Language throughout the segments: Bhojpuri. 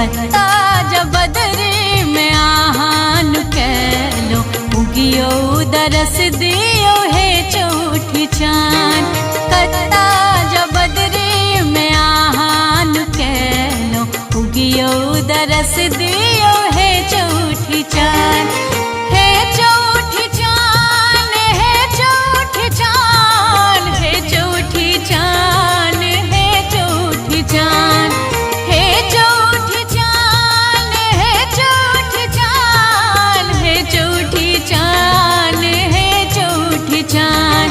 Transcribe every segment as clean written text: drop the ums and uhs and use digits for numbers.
कत्ता जबदरी में आहान कैलो उगियो दरस दियो हे चौठी चांद। कत्ता जबदरी में आहान कैलो उगियो दरस दियो हे चौठी चांद। हे चौठी चांद, हे चौठी चांद, हे चौठी चांद, हे चौठी चांद, हे चौठी चांद, हे चौठी चांद, हे चौठी चांद, हे चौठी चांद।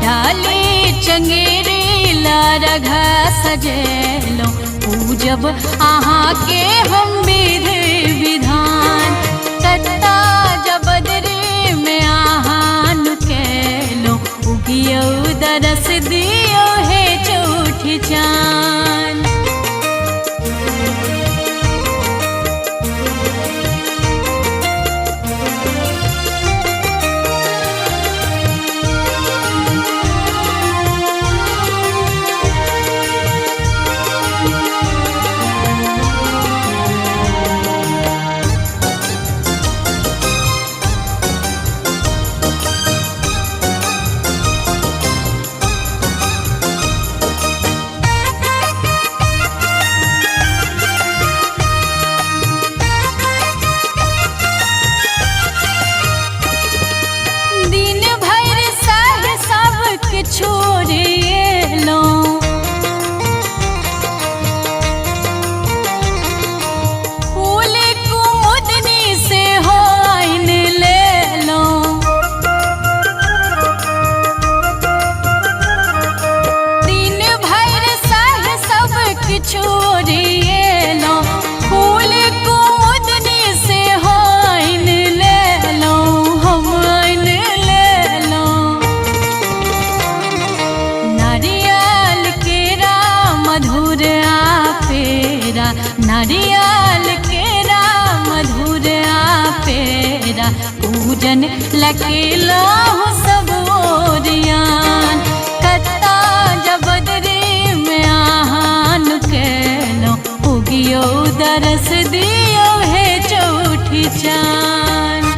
डाली चंगेरी लारघा सजेलो पूजब आहाँ के हम विधि विधान। कत्ता जबदरी में आहान कैलो उगियो दरस दियो हे चौठी चांद। छोड़िए लो फूल कुमुदनी से हो आइन ले लो। दिन भर सह सब छोड़िए लो फूल कुमुदनी से हो आइन ले लो। हम आइन ले लो नारियल केरा मधुर आपेरा, नारियल केरा मधुर आपेरा पूजन लकेला हो सब ओरियान। कत्ता जबदरी में आहान कैलो उगियो दरस दियो हे चौठी चांद।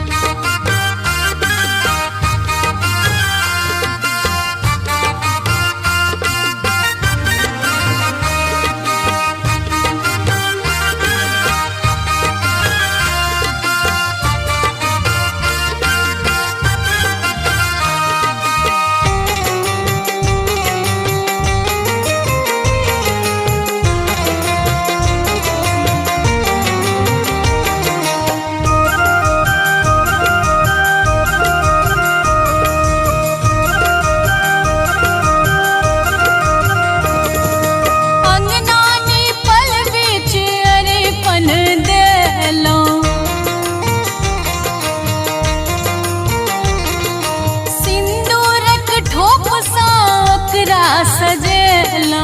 सजेलो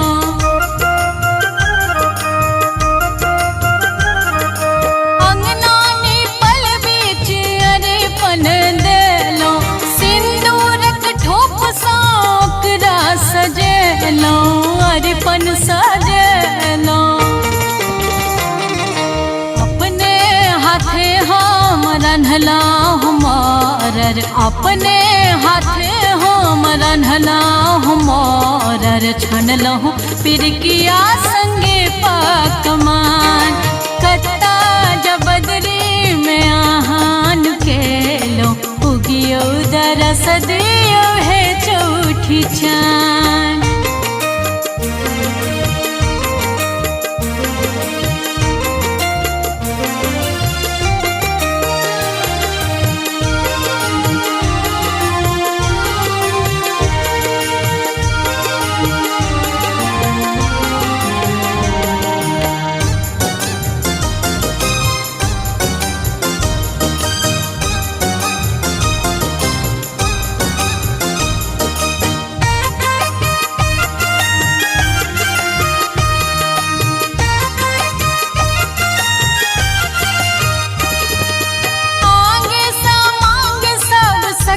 अंगना पल बीच अरे पन देलो सिंदूरक ठोप साकरा सजेलो अरे पन सजेलो। अपने हाथे हम रन्हला हमार, अपने हाथे हम रन्हला हमार छनलहु पिरकिया संगे पकमान। कत्ता जबदरी में आहान कैलो उगियो दरस दियो हे चौठी चांद।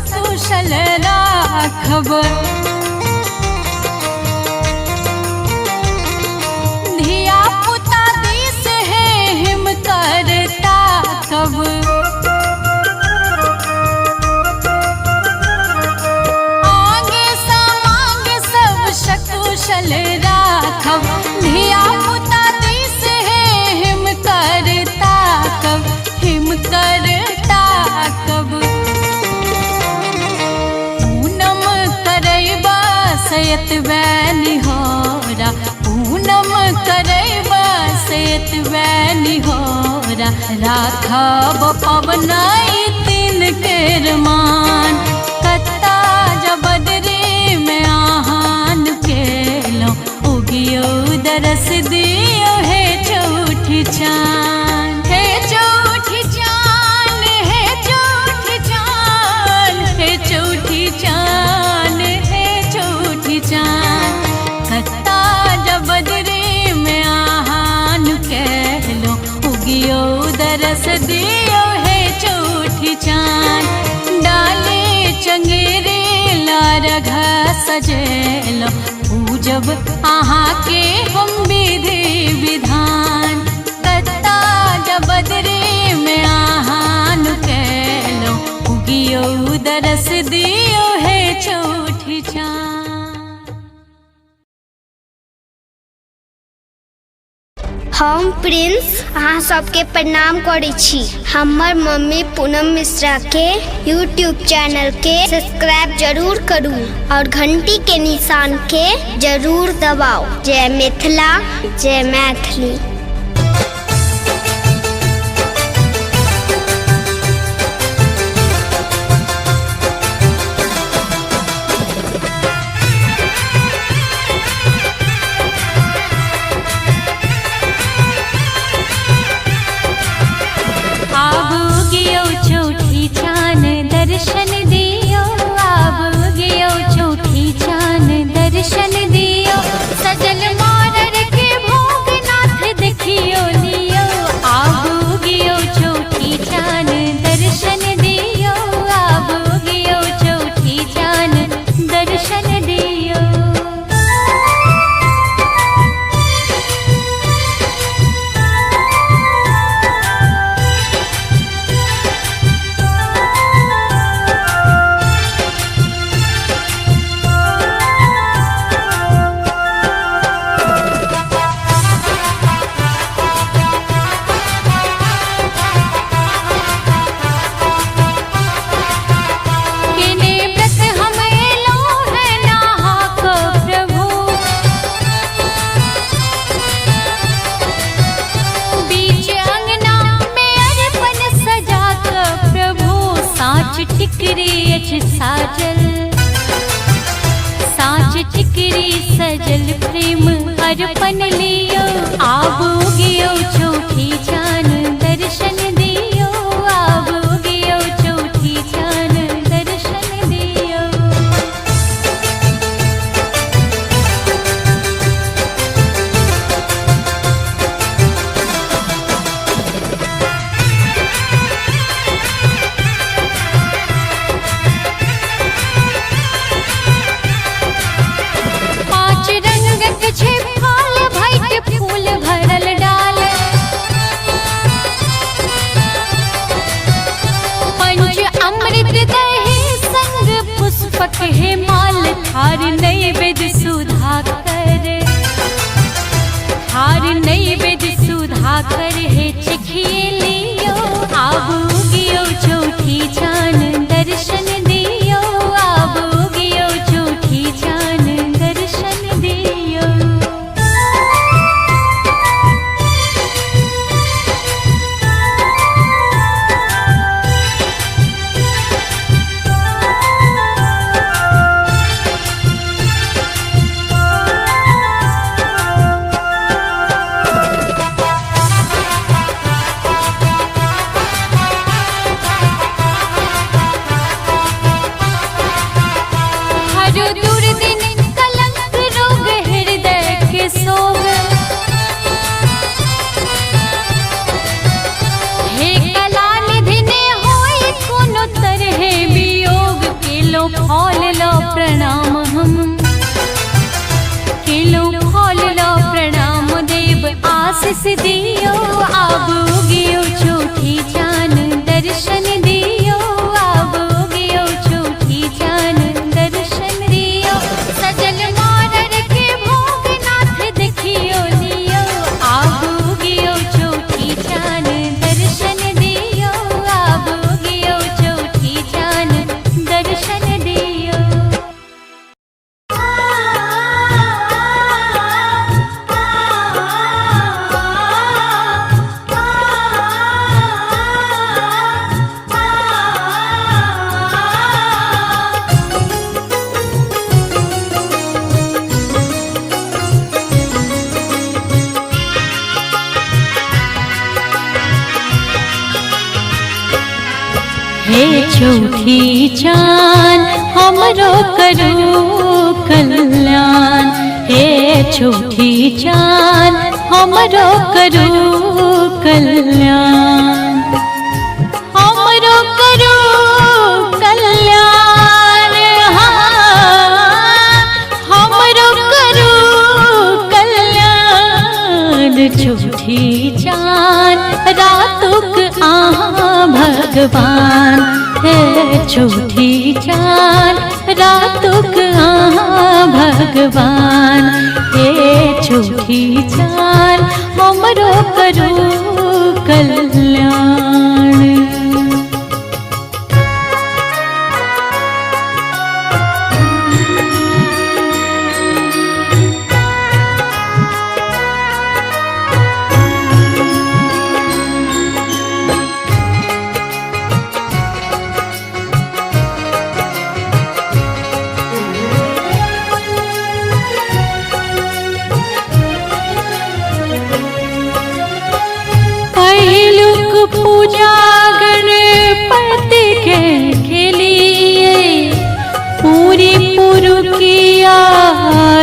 कुशल राखब धिया पुता दिस है एतबे निहोरा पूनम करैबा से एतबे निहोरा राखब पवनाई तीन केर मान कत्ता जबदरी में आहान केलो उगियो दरस दियो हे चौठी चांद हे चौठी चांद हे चौठी चांद हे चौठी चांद हे चौठी चांद कत्ता जबदरी में आहान केलो उगियो दरस दियो हे चौठी चांद डाले चंगेरे लारघ सजेलो पूजब आहाँ के हम विधि विधान कत्ता जबदरी में आहान केलो उगियो दरस दियो हे चौठी चांद। हम प्रिंस अहाँ सबके प्रणाम करै छी। हमर मम्मी पूनम मिश्रा के यूट्यूब चैनल के सब्सक्राइब जरूर करू और घंटी के निशान के जरूर दबाओ। जय मिथिला, जय मैथिली। दर्शन दियो आब गियो चौठी चान दर्शन दियो सजल मारर के भोग नाथ देखियो लियो आब गियो चौठी चान दर्शन दियो आब गियो चौठी चान दर्शन दियो। टिकरी साजल साँच टिकरी सजल प्रेम अर्पण लियो आबू गियो चौठी चान दर्शन दियो आबू गियो चौठी चान दर्शन दियो। हे माल थार नैवेद्य सुधा कर थार नैवेद्य सुधा कर हे चखिए लियो आबू गियो चौठी चान दर्शन दियो आबू गियो चौठी चान दर्शन दियो। फल लो प्रणाम हम किलो फल लो प्रणाम देव आशीष दियो आबू गियो चौठी चान दर्शन दियो आबू गियो चौठी चान दर्शन दियो सजल मारर के भोग नाथ देखियो लियो आबू गियो चौठी चान दर्शन दियो आबू गियो चौठी चान दर्शन दियो। हे झूठी चाँद हमरो करू कल्याण, हे झूठी चाँद हमरो करू कल्याण, हमरो करू कल्याण, हाँ हमरो करू कल्याण। झूठी चाँद रातुक आहाँ भगवान, हे झूठी चाँद रातुक आहाँ भगवान, हे झूठी चाँद हमरो करू कल्याण। पूजा गणपति के लिए पूरी पुरुकिया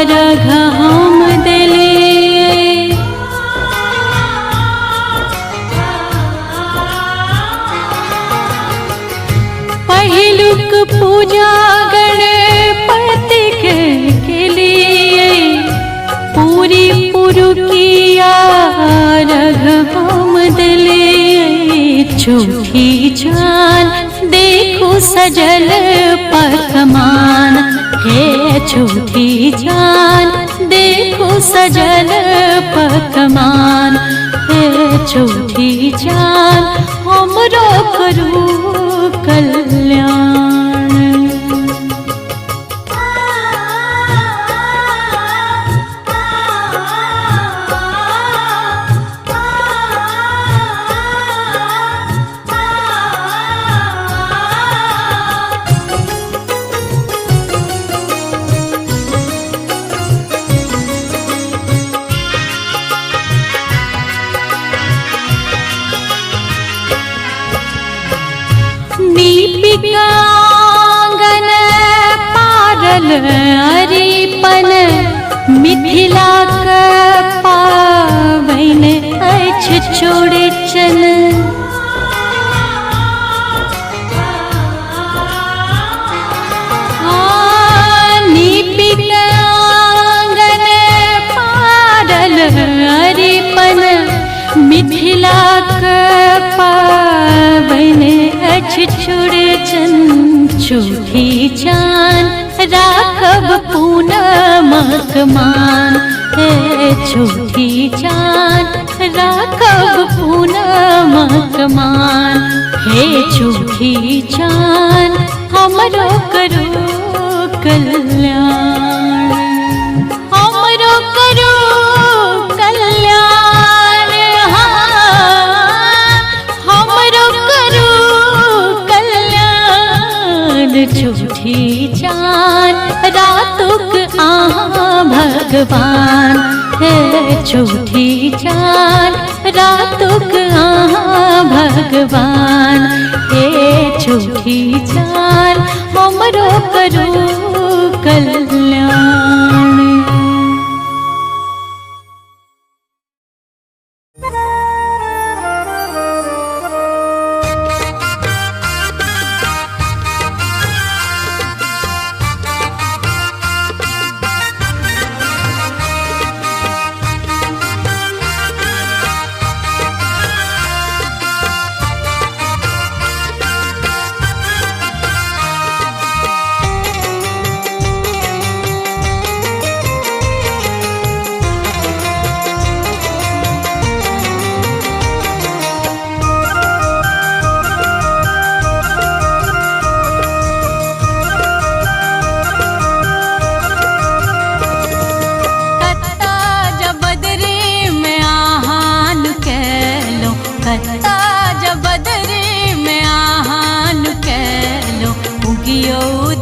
रघ हम दिलिए, पहिलुक पूजा गणपति के लिए पूरी पुरुकिया रघ हम दिलिए। झूठी चाँद देखो सजल पकमान, हे झूठी चाँद देखो सजल पकमान, हे झूठी चाँद हमरो करू कल्याण। दीपिकांगन पारल अरिपन मिथिला का पावन अछि चौड़चन, दीपिकांगन पारल अरिपन मिथिला का पावन अछि चौड़चन। झूठी चाँद राखब पूनमक मान, हे झूठी चाँद राखब पूनमक मान, हे झूठी चाँद हमरो करू कल्याण, हमरो करू कल्याण, हाँ हमरो करू कल्याण। झूठी चाँद रातुक आहाँ भगवान, हे झूठी चाँद रातुक आहाँ भगवान, हे झूठी चाँद हमरो करू कल्याण।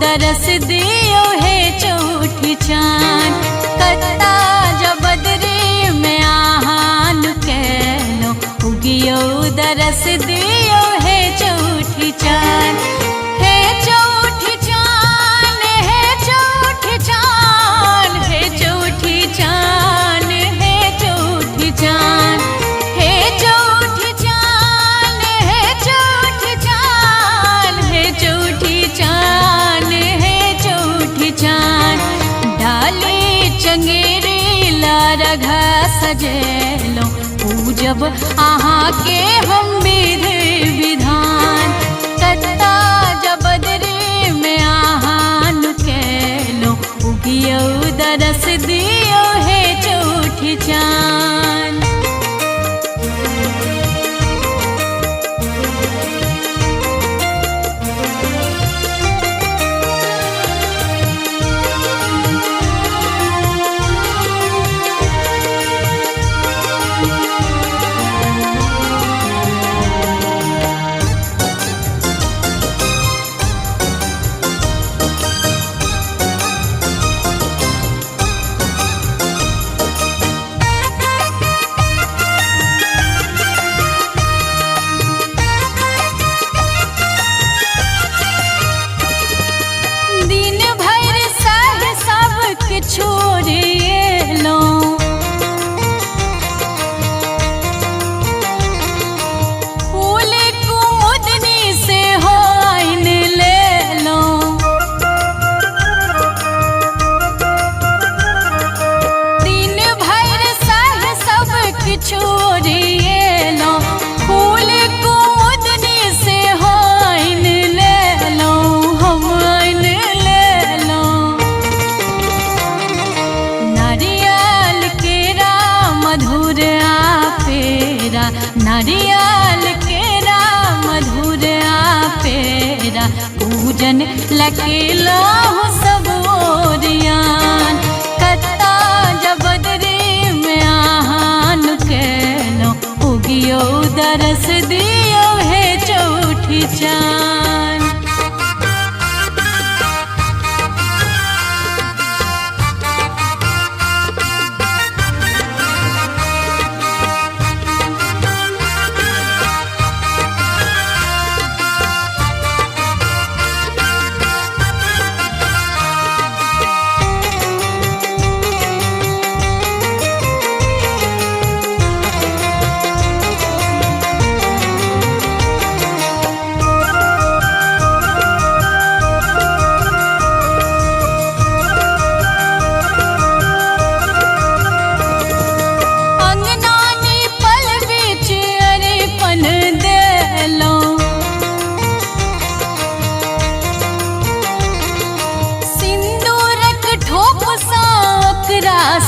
दरस दियो है चौठी चाँद, कत्ता जब बदरी में आहान कहलो उगियो दरस दियो है चौठी चाँद। अर्घ सजेलो पूजब अहाँ के हम विधि विधान कत्ता जबदरी में आहान केलो उगियो दरस दियो हे चौठी चान। छोड़ेलो फूल कुमुदनी से हो आइन ले लो दिन भर सह सब छोड़ेलो फूल कुमुदनी से हो आइन ले लो हम आइन ले लो मधुर आपेरा नारियल केरा मधुर आपेरा पूजन लकेला हो सब ओरियान कत्ता जबदरी में आहान केलो उगियो दरस दियो हे चौठी चान।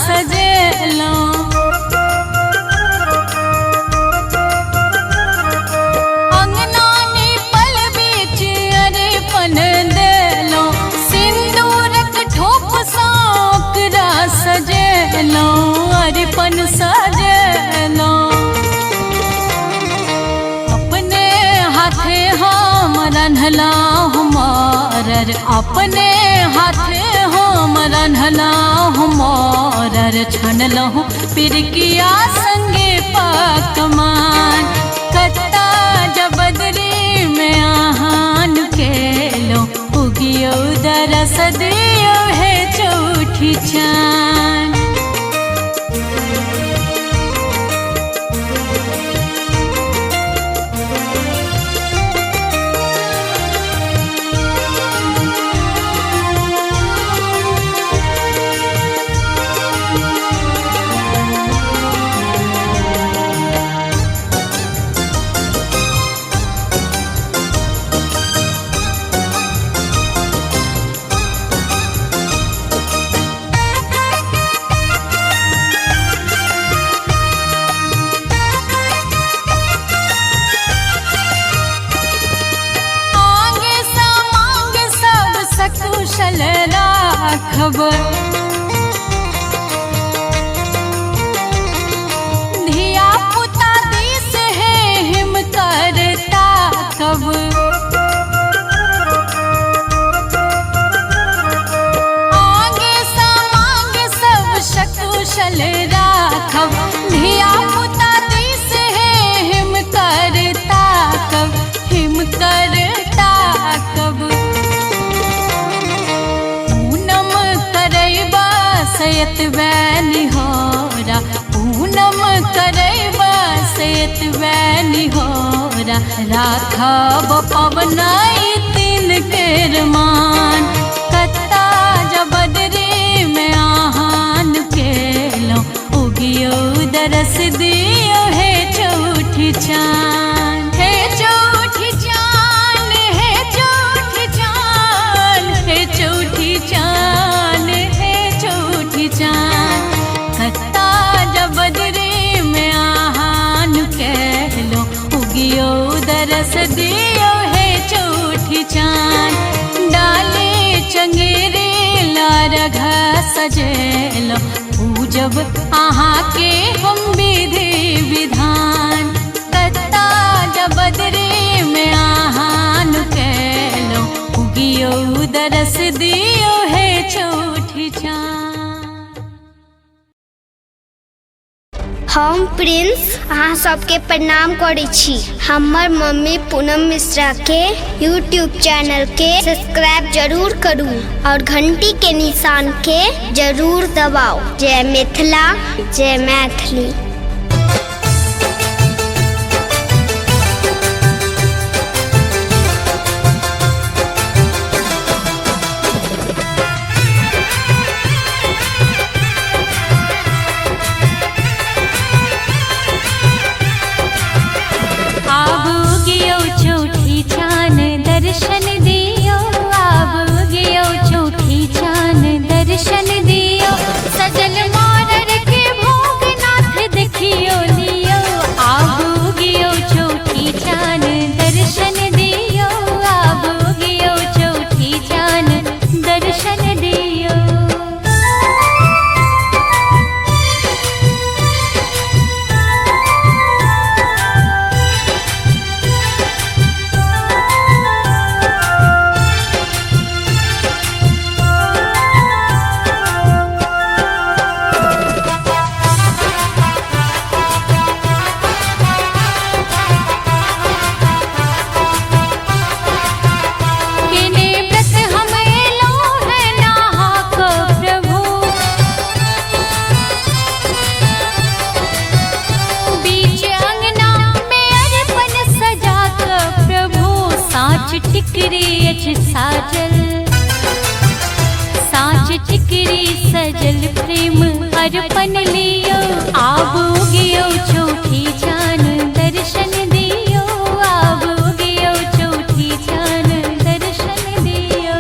सजेलो अंगना पल बीच अरेपन देलो सिंदूरक ठोप साकरा सजेलो अरेपन सजेलो अपने हाथे हम रन्हला हमार अपने हाथे हम रन्हला हमार छनलहु पिरकिया संगे पकमान कत्ता जबदरी में आहान केलो उगियो दरस दियो हे चौठी चान। कुशल राखब धिया पुता दिस है हिम करता कब आगे समांग सब सकुशल राखब धिया पुता दिस है हिम करता कब हिम करता कब सयत वैनी होरा पूनम करैबा सयत वैनी होरा राखब पवनाई तीन केर मान कत्ता जबदरी में आहान केलो दरस दियो है चौठी चांद, है चौठी चांद, है चौठी चांद, है चौठी चांद, है चौठी चांद। कत्ता जब बदरी में आहान कह लो उगियो दरस दियो है चौठी चांद। डाले चंगेरे लारघा सजेलो पूजब आहा के हम विधि विधान। कत्ता जब बदरी में आहान कहलो उगियो दरस दियो है चौठी चांद। हम प्रिंस अहाँ सबके प्रणाम करै छी। हमर मम्मी पूनम मिश्रा के यूट्यूब चैनल के सब्सक्राइब जरूर करू और घंटी के निशान के जरूर दबाओ। जय मिथिला, जय मैथिली। दर्शन दियो आब गियो चौठी चांद, दर्शन दियो सजल मारर के भोग नाथ देखियो लियो। आब गियो चौठी चांद, दर्शन दियो आब गियो चौठी चांद, दर्शन दियो। टिकरी साजल साँच टिकरी सजल प्रेम अर्पण लियो। आब गियो चौठी चांद, दर्शन दियो आब गियो चौठी चांद, दर्शन दियो।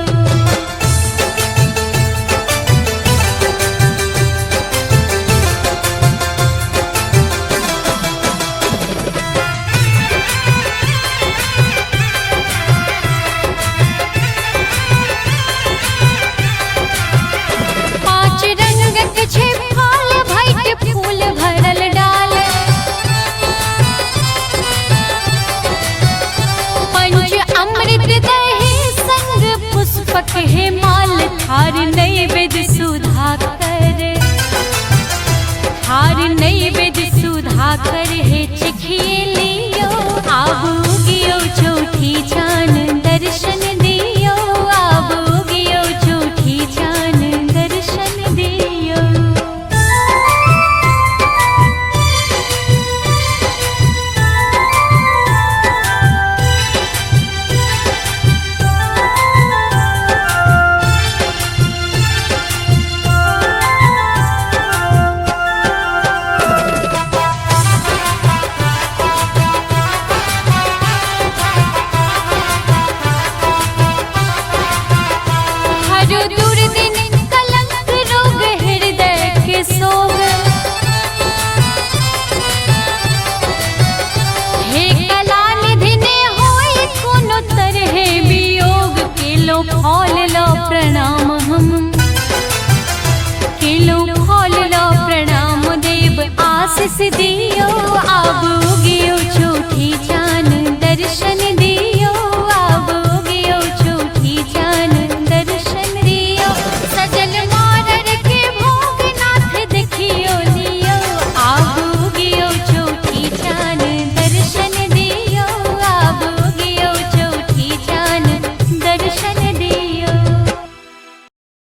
हे माल थार नैवेद्य सुधाकर, थार नैवेद्य सुधाकर हे चखिए लियो। आब गियो चौठी चांद, दर्शन दियो आब गियो चौठी चांद, दर्शन दियो। फल लो प्रणाम हम किलो फल लो प्रणाम देव आशीष दियो।